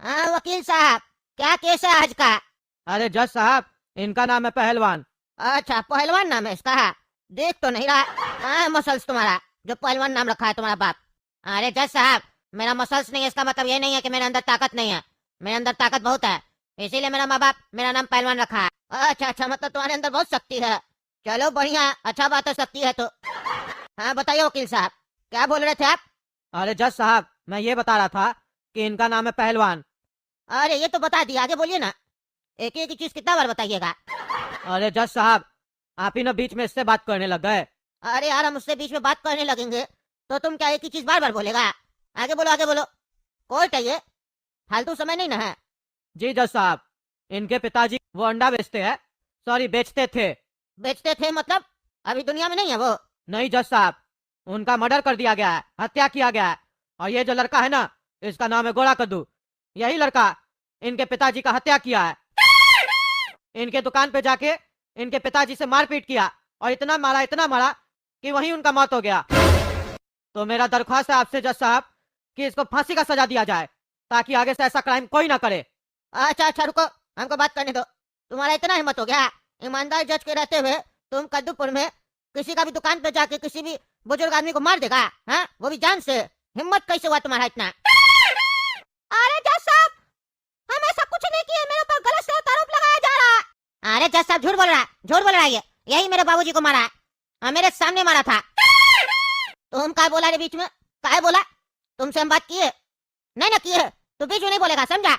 हाँ वकील साहब, क्या केस है आज का? अरे जज साहब, इनका नाम है पहलवान। अच्छा, पहलवान नाम है इसका? देख तो नहीं रहा। हाँ मसल्स तुम्हारा, जो पहलवान नाम रखा है तुम्हारा बाप। अरे जज साहब, मेरा मसल्स नहीं है इसका मतलब ये नहीं है कि मेरे अंदर ताकत नहीं है। मेरे अंदर ताकत बहुत है, इसीलिए मेरा माँ बाप मेरा नाम पहलवान रखा है। अच्छा अच्छा, मतलब तुम्हारे अंदर बहुत शक्ति है। चलो बढ़िया, अच्छा बात है, शक्ति है तो। हाँ बताइए वकील साहब, क्या बोल रहे थे आप? अरे जज साहब, मैं ये बता रहा था कि इनका नाम है पहलवान। अरे ये तो बता दिया, आगे बोलिए ना। एक एक चीज कितना बार बताइएगा? अरे जज साहब, आप ही ना बीच में इससे बात करने लग गए। अरे यार, हम उससे बीच में बात करने लगेंगे तो तुम क्या एक ही चीज बार बार बोलेगा? आगे बोलो आगे बोलो, कोर्ट है ये, फालतू समय नहीं ना है। जी जज साहब, इनके पिताजी वो अंडा बेचते हैं, सॉरी बेचते थे। बेचते थे मतलब अभी दुनिया में नहीं है वो? नहीं जज साहब, उनका मर्डर कर दिया गया है, हत्या किया गया है। और ये जो लड़का है ना, इसका नाम है गोरा कद्दू। यही लड़का इनके पिताजी का हत्या किया है। इनके दुकान पे जाके इनके पिताजी से मारपीट किया और इतना मारा कि वहीं उनका मौत हो गया। तो मेरा दरख्वास्त है आपसे जज साहब कि इसको फांसी का सजा दिया जाए, ताकि आगे से ऐसा क्राइम कोई ना करे। अच्छा अच्छा रुको, हमको बात करने दो। तुम्हारा इतना हिम्मत हो गया ईमानदार जज के रहते हुए तुम कद्दूपुर में किसी का भी दुकान पे जाके किसी भी बुजुर्ग आदमी को मार देगा? हाँ, वो भी जान से? हिम्मत कैसे हुआ तुम्हारा इतना? अरे जज साहब, हम ऐसा कुछ नहीं किए, मेरे ऊपर गलत से आरोप लगाया जा रहा है। अरे जज साहब झूठ बोल रहा है, झूठ बोल रहा है ये। यही मेरे बाबूजी को मारा है और मेरे सामने मारा था। तुम क्या बोला रे बीच में? क्या बोला? तुमसे हम बात किए नहीं ना किए, तो बीच में नहीं बोलेगा, समझा?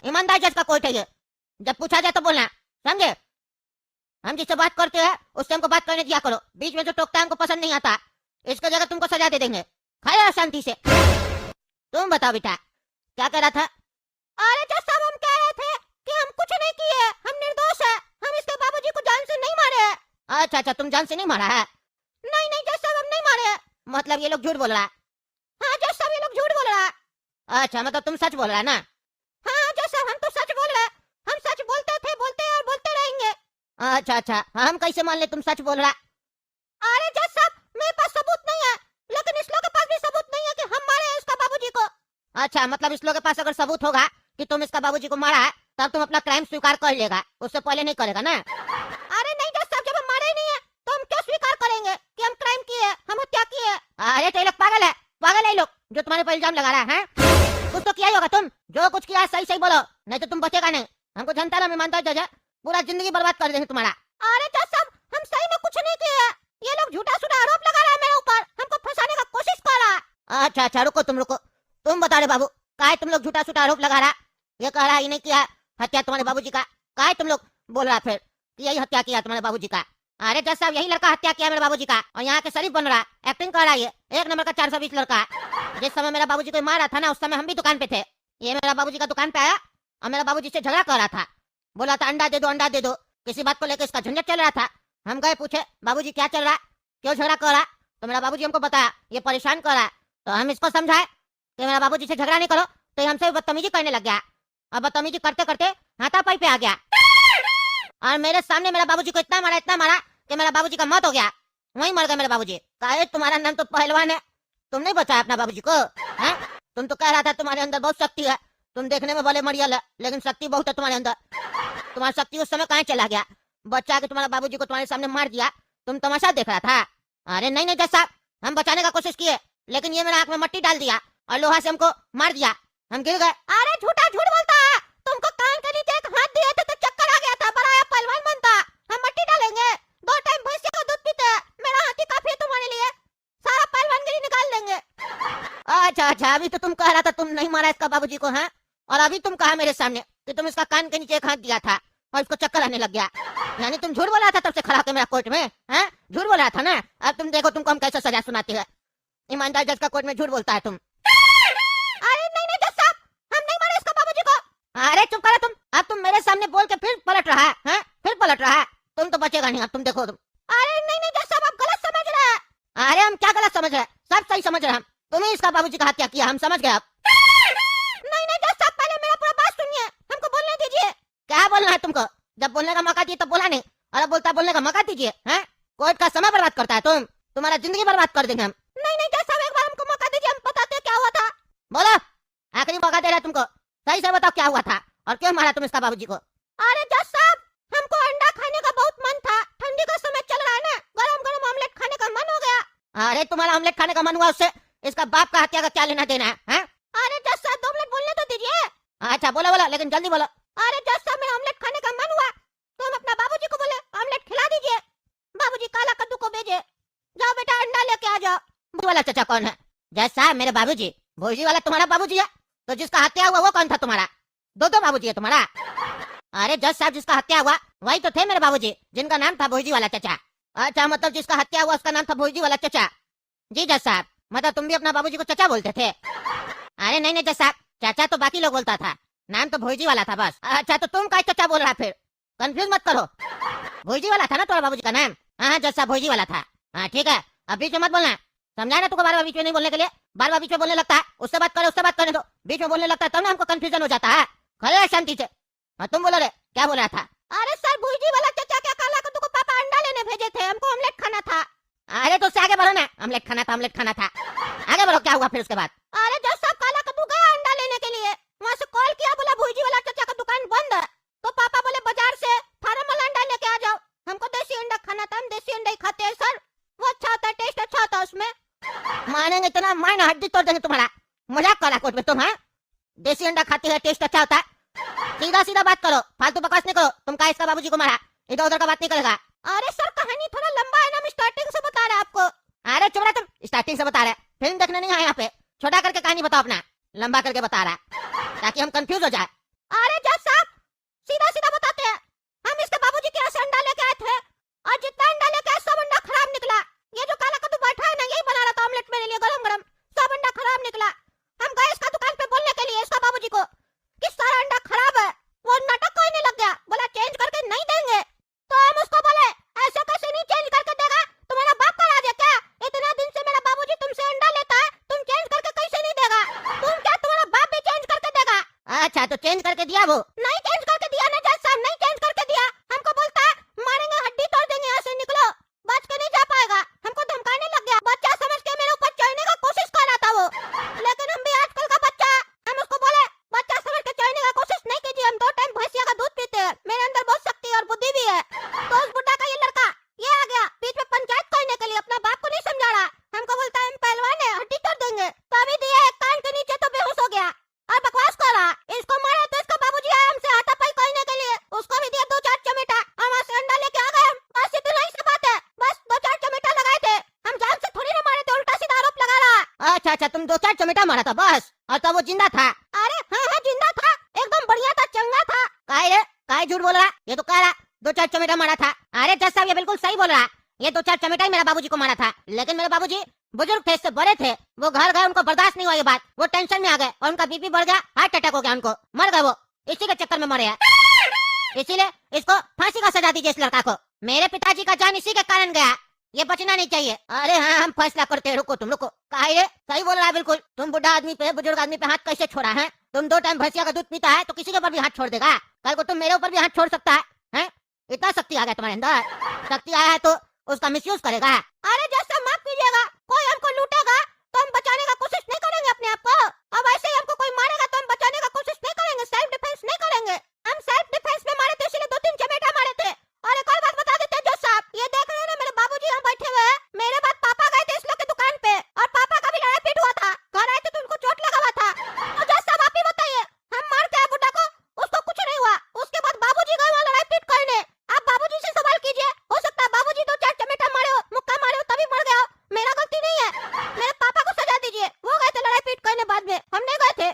ईमानदार जज का कोर्ट है ये, जब पूछा जाए तो बोलना, समझे? हम जिससे बात करते हैं उससे हमको बात करने दिया करो। बीच में जो टोकता है हमको पसंद नहीं आता। इसकी जगह तुमको सजा दे देंगे, खाया शांति से। तुम बताओ बेटा, क्या कह रहा था? अरे जज साहब, हम कह रहे थे कि हम कुछ नहीं किए, हम निर्दोष है, हम इसके बाबूजी को जान से नहीं मारे हैं। अच्छा अच्छा, तुम जान से नहीं मारा है? नहीं नहीं जज साहब, हम नहीं मारे हैं। मतलब ये लोग झूठ बोल रहा है? हाँ जज साहब, ये लोग झूठ बोल रहा है। अच्छा, मतलब तुम सच बोल रहा है ना? हाँ जज साहब, हम तो सच बोल रहे हैं, हम सच बोलते थे, बोलते हैं और बोलते रहेंगे। अच्छा अच्छा, हम कैसे मान ले तुम सच बोल रहा? अरे जज साहब, मेरे पास सबूत नहीं है, लेकिन इस लोग के पास भी सबूत नहीं है कि हम मारे हैं इसका बाबूजी को। अच्छा, मतलब इस लोग के पास अगर सबूत होगा कि तुम इसका बाबूजी को मारा है, तब तुम अपना क्राइम स्वीकार कर लेगा, उससे पहले नहीं करेगा ना? अरे नहीं जज साहब, जब हम मारे ही नहीं है तो हम क्यों स्वीकार करेंगे कि हम क्राइम किए, हम हत्या किए? अरे तो ये लोग पागल है, पागल है ये लोग जो तुम्हारे पर इल्जाम लगा रहा है। कुछ तो किया ही होगा, तुम जो कुछ किया सही सही बोलो, नहीं तो तुम बचेगा नहीं। हमको जनता ना ईमानदार जज है, पूरा जिंदगी बर्बाद कर देंगे तुम्हारा। अरे जज साहब, हम सही में कुछ नहीं किया, ये लोग झूठा सूठा आरोप लगा रहा है मेरे ऊपर, हमको फंसाने का कोशिश कर रहा है। अच्छा अच्छा रुको, तुम रुको, तुम बता रहे बाबू, काहे तुम लोग झूठा सूठा आरोप लगा रहा? ये कह रहा ये नहीं किया हत्या तुम्हारे बाबूजी का, काहे तुम लोग बोल रहा फिर कि यही हत्या किया तुम्हारे बाबूजी का? अरे जज साहब, यही लड़का हत्या किया मेरे बाबूजी का, और यहाँ के शरीफ बन रहा, एक्टिंग कर रहा है, ये एक नंबर का 420 लड़का है। जिस समय मेरा बाबूजी को मारा था ना, उस समय हम भी दुकान पे थे। ये मेरा बाबूजी का दुकान पे आया और मेरा बाबूजी से झगड़ा कर रहा था, बोला था अंडा दे दो अंडा दे दो, किसी बात को लेकर इसका झंझट चल रहा था। हम गए पूछे बाबूजी क्या चल रहा, क्यों झगड़ा कर रहा? तो मेरा बाबूजी हमको बताया ये परेशान कर रहा है। तो हम इसको समझाए कि मेरा बाबूजी से झगड़ा नहीं करो, तो ये हमसे बदतमीजी करने लग गया, और बदतमीजी करते करते हाथापाई पे आ गया, और मेरे सामने मेरा बाबूजी को इतना मारा कि मेरा बाबूजी का मौत हो गया, वहीं मर गए मेरे बाबूजी। काहे तुम्हारा नाम तो पहलवान है, तुम नहीं बचाया अपना बाबूजी को? हैं? तुम तो कह रहा था तुम्हारे अंदर बहुत शक्ति है, तुम देखने में भले मरियल है लेकिन शक्ति बहुत है तुम्हारे अंदर। तुम्हारा शक्ति उस समय कहाँ चला गया? बच्चा के तुम्हारा बाबूजी को तुम्हारे सामने मार दिया, तुम तमाशा देख रहा था? अरे नहीं नहीं जज साहब, हम बचाने का कोशिश किए, लेकिन ये मेरा आंख में मट्टी डाल दिया और लोहा से हमको मार दिया, हम गिर गए। अरे झूठा झूठ बोलता है, तुमको कान के नीचे एक हाथ दिए थे तो चक्कर आ गया था, बड़ा पहलवान बनता। हम मट्टी डालेंगे, 2 टाइम भैंस का दूध पीते, मेरा हाथी काफी है तुम्हारे लिए, सारा पहलवानगिरी निकाल देंगे। अच्छा अच्छा, अभी तो तुम कह रहा था तुम नहीं मारा इसका बाबूजी को, हैं? और अभी तुम कहा मेरे सामने कि तुम इसका कान के नीचे एक हाथ दिया था और इसको चक्कर आने लग गया, यानी तुम झूठ बोला था तब से खड़ा के मेरा कोर्ट में, हैं? झूठ बोला था ना? अब तुम देखो तुमको हम कैसे सजा सुनाते हैं। ईमानदार जज का कोर्ट में झूठ बोलता है तुम। अरे नहीं नहीं जज साहब, हम नहीं मारे इसका बाबूजी को। अरे चुप करो तुम, अब तुम मेरे सामने बोल के फिर पलट रहा है, हैं? फिर पलट रहा है, तुम तो बचेगा नहीं, अब तुम देखो तुम। अरे नहीं नहीं जज साहब, आप गलत समझ रहे हैं। अरे हम क्या गलत समझ रहे हैं, सब सही समझ रहे हैं हम, तुम्हें इसका बाबूजी का हत्या किया, हम समझ गए अब। नहीं नहीं जज साहब, पहले मेरा पूरा बात सुनिए, हमको बोलने दीजिए। क्या बोलना है तुमको? जब बोलने का मौका दिए तब बोला नहीं, और अब बोलता बोलने का मौका दीजिए, हैं? कोर्ट का समय बर्बाद करता है तुम, तुम्हारा जिंदगी बर्बाद कर देंगे हम। नहीं नहीं जज साहब, एक बार हमको मौका दीजिए, हम बताते हैं क्या हुआ था। बोलो, आखिरी मौका दे रहा है तुमको, सही से बताओ क्या हुआ था और क्यों मारा तुम इसका बाबूजी को? अरे जज साहब, हमको अंडा खाने का बहुत मन था, ठंडी का समय चल रहा है ना, गरम गरम ऑमलेट खाने का मन हो गया। अरे तुम्हारा ऑमलेट खाने का मन हुआ, उससे इसका बाप का हत्या का क्या लेना देना है? अरे जज साहब 2 मिनट बोलने तो दीजिए। अच्छा बोलो बोलो, लेकिन जल्दी बोलो। अरे जज साहब, मेरा ऑमलेट खाने का मन हुआ तो हम अपना बाबूजी को बोले ऑमलेट खिला दीजिए। बाबूजी काला कद्दू को भेजे, जाओ बेटा अंडा लेके आ जाओ। भोजी वाला चाचा कौन है? जज साहब मेरे बाबूजी। भोजी वाला तुम्हारा बाबूजी है? तो जिसका हत्या हुआ वो कौन था तुम्हारा? दो बाबूजी है तुम्हारा? अरे जज साहब, जिसका हत्या हुआ वही तो थे मेरे बाबूजी, जिनका नाम था भोजी वाला चाचा। अच्छा, मतलब जिसका हत्या हुआ उसका नाम था भोजी वाला चाचा? जी जज साहब, मतलब तुम भी अपना बाबूजी को चाचा बोलते थे? अरे नहीं नहीं जज साहब, चाचा तो बाकी लोग बोलता था, नाम तो भोजी वाला था बस। अच्छा, तो तुम क्या चाचा बोल रहा? फिर कंफ्यूज मत करो, भोजी वाला था ना तुम्हारा बाबूजी का नाम? हाँ जज साहब, भोजी वाला था। हाँ ठीक है, अब बीच में मत बोलना, समझा ना? तुमको बार बार बीच में नहीं बोलने के लिए, बार बार बीच में बोलने लगता है। उससे बात करने दो, बीच में बोलने लगता है तब ना हमको कंफ्यूजन हो जाता है। खड़े शांति से। हाँ तुम बोलो रे, क्या बोल रहा था? अरे सर, भोजी वाला चाचा क्या काला कद्दू को पापा अंडा लेने भेजे थे, हमको ऑमलेट खाना था। अरे तो उससे आगे बढ़ो ना, ऑमलेट खाना था, ऑमलेट खाना था, आगे बढ़ो। क्या हुआ फिर उसके बाद? अरे जज साहब, काला कद्दू गया अंडा लेने के लिए, वहाँ से कॉल किया, बोला भोजी वाला चाचा का दुकान बंद है। तो पापा बोले बाजार से फार्म वाला अंडा लेके आ जाओ। हमको देसी अंडा खाना था, हम देसी अंडा ही खाते हैं सर, वो अच्छा होता है, टेस्ट अच्छा होता है उसमें। मानेंगे इतना, मायना हड्डी तोड़ देंगे तुम्हारा। मजाक करा कोर्ट में तुम? है देसी अंडा खाती है, टेस्ट अच्छा होता है? सीधा सीधा बात करो, फालतू बकवास नहीं करो। तुम इसका बाबूजी को मारा, इधर उधर का बात नहीं करेगा। अरे सर, कहानी थोड़ा लंबा है ना, हम स्टार्टिंग से बता रहे हैं आपको। अरे चुप रहा, तुम स्टार्टिंग से बता रहे, फिल्म देखने नहीं आए यहाँ पे। छोटा करके कहानी बताओ अपना, लंबा करके बता रहा है ताकि हम कंफ्यूज हो जाए। अरे जज साहब, सीधा सीधा बताते हैं, हम इसके बाबूजी के यहाँ से अंडा लेके आए थे और जितना अंडा लेके आए सब अंडा खराब निकला। ये जो काला कद्दू बैठा है ना, यही बना रहा था ऑमलेट मेरे लिए गरम गरम, सब अंडा खराब निकला। हम गए इसका दुकान पे बोलने के लिए इसका बाबूजी को कि सारा अंडा खराब है। वो नाटक करने लग गया, बोला चेंज करके नहीं देंगे। तो हम उसको बोले ऐसे कैसे नहीं चेंज करके देगा, तुम्हारा बाप का राज है क्या? इतना दिन से मेरा बाबूजी तुमसे अंडा लेता है, तुम चेंज करके कैसे नहीं देगा? तुम क्या, तुम्हारा बाप भी चेंज करके देगा? अच्छा, तो चेंज करके दिया? वो नहीं चेंज करके दिया ना जज साहब, नहीं चेंज करके दिया। हमको बोलता है मारेंगे, हड्डी तोड़ देंगे, यहाँ से निकलो, बच के नहीं जा पाएगा। हमको धमकाने लग गया, बच्चा समझ के मेरे ऊपर चढ़ने का कोशिश कर रहा था वो। लेकिन हम भी आजकल का बच्चा, हम उसको बोले बच्चा समझ के चढ़ने का कोशिश नहीं कीजिए, हम 2 टाइम भैंसिया का दूध पीते हैं, मेरे अंदर बहुत शक्ति और बुद्धि भी है। तो उस बुड्ढा का ये लड़का ये आ गया बीच में पंचायत करने के लिए, अपना बाप को नहीं समझा रहा। हमको बोलता है हम पहलवान है, हड्डी तोड़ देंगे। तो अभी दिया एक कान के नीचे तो बेहोश हो गया और बकवास कर रहा। इसको मारा तो इसका बाबूजी आया हमसे हाथापाई करने के लिए, उसको भी दिया 2-4 चमेटा और वहाँ से अंडा लेके आ गए हम। बस इतना ही सी बात है, बस 2-4 चमेटा लगाए थे, हम जान से थोड़ी ना मारे थे, उल्टा सीधा आरोप लगा रहा। अच्छा अच्छा, तुम 2-4 चमेटा मारा था बस, और तब वो जिंदा था? अरे हाँ हाँ, जिंदा था, एकदम बढ़िया था, चंगा था। काय झूठ बोल रहा, ये तो कह रहा 2-4 चमेटा मारा था। अरे जज साहब, ये बिल्कुल सही बोल रहा, ये 2-4 चमेटा ही मेरा बाबूजी को मारा था। लेकिन मेरे बाबूजी बुजुर्ग थे, इससे बड़े थे, वो घर गए, उनको बर्दाश्त नहीं हुआ ये बात, वो टेंशन में आ गए और उनका बीपी बढ़ गया, हार्ट अटैक हो गया, उनको मर गए वो, इसी के चक्कर में मरे हैं। इसीलिए इसको फांसी का सजा दीजिए इस लड़का को। मेरे पिताजी का जान इसी के कारण गया, ये बचना नहीं चाहिए। अरे हाँ, हम फैसला करते हैं, रुको तुम रुको। काहे? सही बोल रहा है बिल्कुल, तुम बुढ़ा आदमी पे, बुजुर्ग आदमी पे हाथ कैसे छोड़ा है? तुम 2 टाइम भैंसिया का दूध पीता है तो किसी के ऊपर भी हाथ छोड़ देगा, कल को तुम मेरे ऊपर भी हाथ छोड़ सकता है? इतना शक्ति आ गया तुम्हारे अंदर, शक्ति आया है तो उसका मिसयूज करेगा। अरे जैसा माफ कीजिएगा, कोई हमको लूटेगा तो हम बचाने का कोशिश नहीं करेंगे अपने आप को, अब ऐसे ही हमको कोई मारेगा तो हम बचाने का कोशिश नहीं करेंगे, सेल्फ डिफेंस नहीं करेंगे। हम सेल्फ डिफेंस में मारे थे, इसलिए 2-3 चमेटा मारे थे। और एक और बात बता देते जो साहब, ये देख रहे हैं ना मेरे बाबूजी यहाँ बैठे हुए हैं, मेरे बाद पापा गए थे इस लोग की दुकान पे और पापा का भी लड़ाई पीट हुआ था, घर आए थे तो उनको चोट लगा हुआ था। तो जज साहब आप ही बताइए, हम मार के बुड्ढा को, उसको कुछ नहीं हुआ, उसके बाद बाबूजी गए वहाँ लड़ाई पीट करने। आप बाबूजी से सवाल कीजिए, हो सकता है बाबूजी 2-4 चमेटा मारे हो, मुक्का मारे हो, तभी मर गया हो, मेरा गलती नहीं है। मेरे पापा को सजा दीजिए, वो गए थे लड़ाई पीट करने, बाद में हम नहीं गए थे।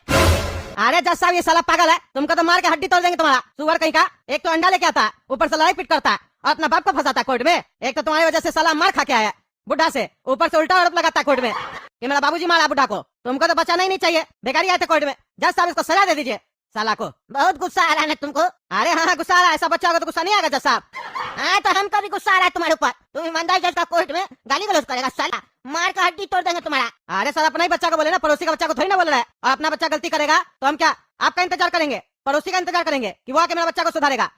अरे जज साहब, ये साला पागल है, तुमको तो मार के हड्डी तोड़ देंगे तुम्हारा, सुअर कहीं का। एक तो अंडा लेके आता है, ऊपर से लड़ाई पीट करता है और अपना बाप को फंसाता है कोर्ट में। एक तो तुम्हारी वजह से साला मार खा के आया बुढ़ा से, ऊपर से उल्टा आरोप लगाता है कोर्ट में कि मेरा बाबूजी मारा बुढ़ा को। तुमको तो बचाना ही नहीं चाहिए, बेकार आए थे कोर्ट में। जज साहब, इसको सजा दे दीजिए साला को। बहुत गुस्सा आ रहा है तुमको? अरे हाँ, गुस्सा आ रहा है, ऐसा बच्चा होगा तो गुस्सा नहीं आएगा जज साहब? हाँ, तो हमको भी गुस्सा आ रहा है तुम्हारे ऊपर, तुम ईमानदार जज का कोर्ट में गाली गलौज करेगा, साला मार का हड्डी तोड़ देंगे तुम्हारा। अरे सर, अपना ही बच्चा को बोले ना, पड़ोसी का बच्चा को थोड़ी ना बोल रहा है। और अपना बच्चा गलती करेगा तो हम क्या आपका इंतजार करेंगे? पड़ोसी का इंतजार करेंगे कि वो आके मेरा बच्चा को सुधारेगा?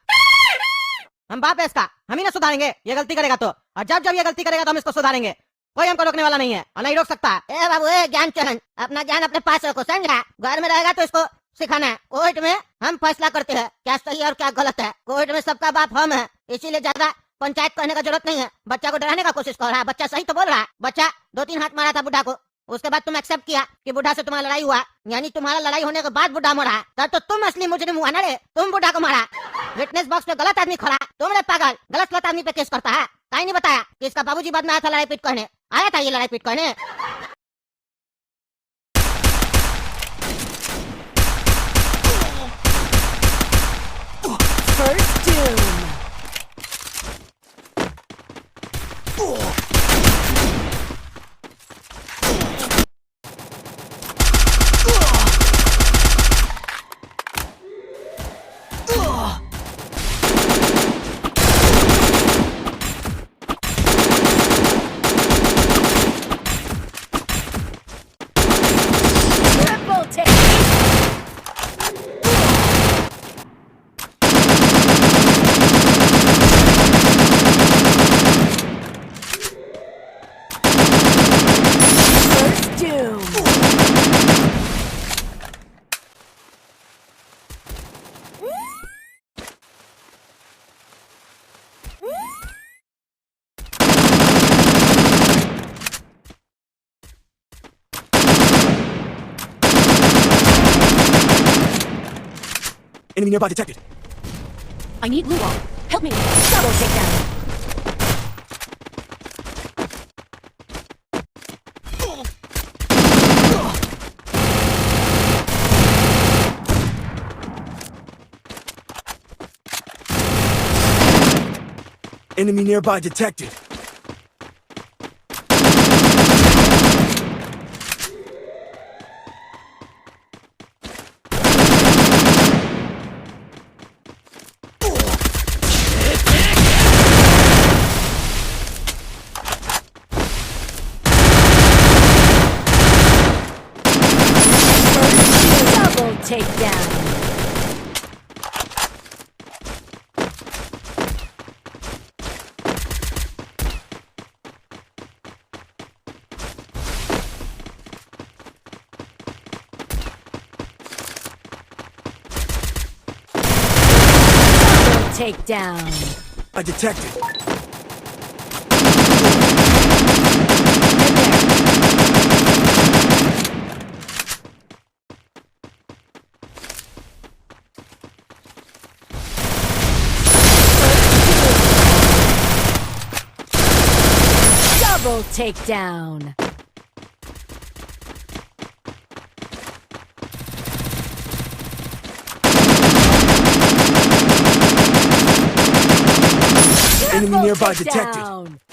हम बाप है इसका, हम ही ना सुधारेंगे ये गलती करेगा तो, और जब जब ये गलती करेगा तो हम इसको सुधारेंगे, कोई हमको रोकने वाला नहीं है और नहीं रोक सकता। ए बाबू, ए ज्ञान चरण, अपना ज्ञान अपने पास रखो, समझा? घर में रहेगा तो इसको सिखाना है। कोर्ट में हम फैसला करते हैं क्या सही है और क्या गलत है। कोर्ट में सबका बाप हम है, इसीलिए ज्यादा पंचायत करने का जरूरत नहीं है। बच्चा को डराने का कोशिश कर रहा है, बच्चा सही तो बोल रहा है। बच्चा 2-3 हाथ मारा था बुढ़ा को, उसके बाद तुम एक्सेप्ट किया कि बुढ़ा से तुम्हारा लड़ाई हुआ, यानी तुम्हारा लड़ाई होने के बाद बुढ़ा मरा, तब तो तुम असली मुजरिम हुआ ना रे। तुम बुढ़ा को मारा। विटनेस बॉक्स पे गलत आदमी खड़ा, तुम रे पागल गलत आदमी पे केस करता है। कहीं नहीं बताया कि इसका बाबूजी बाद में आया था लड़ाई पीट करने, आया था ये लड़ाई पीट करने। First doom. Triple take. First doom. Enemy nearby detected. I need Luo. Help me. Double takedown. Enemy nearby detected. Double takedown. Double takedown. I detected. Double takedown. Enemy Triple nearby detected. takedown.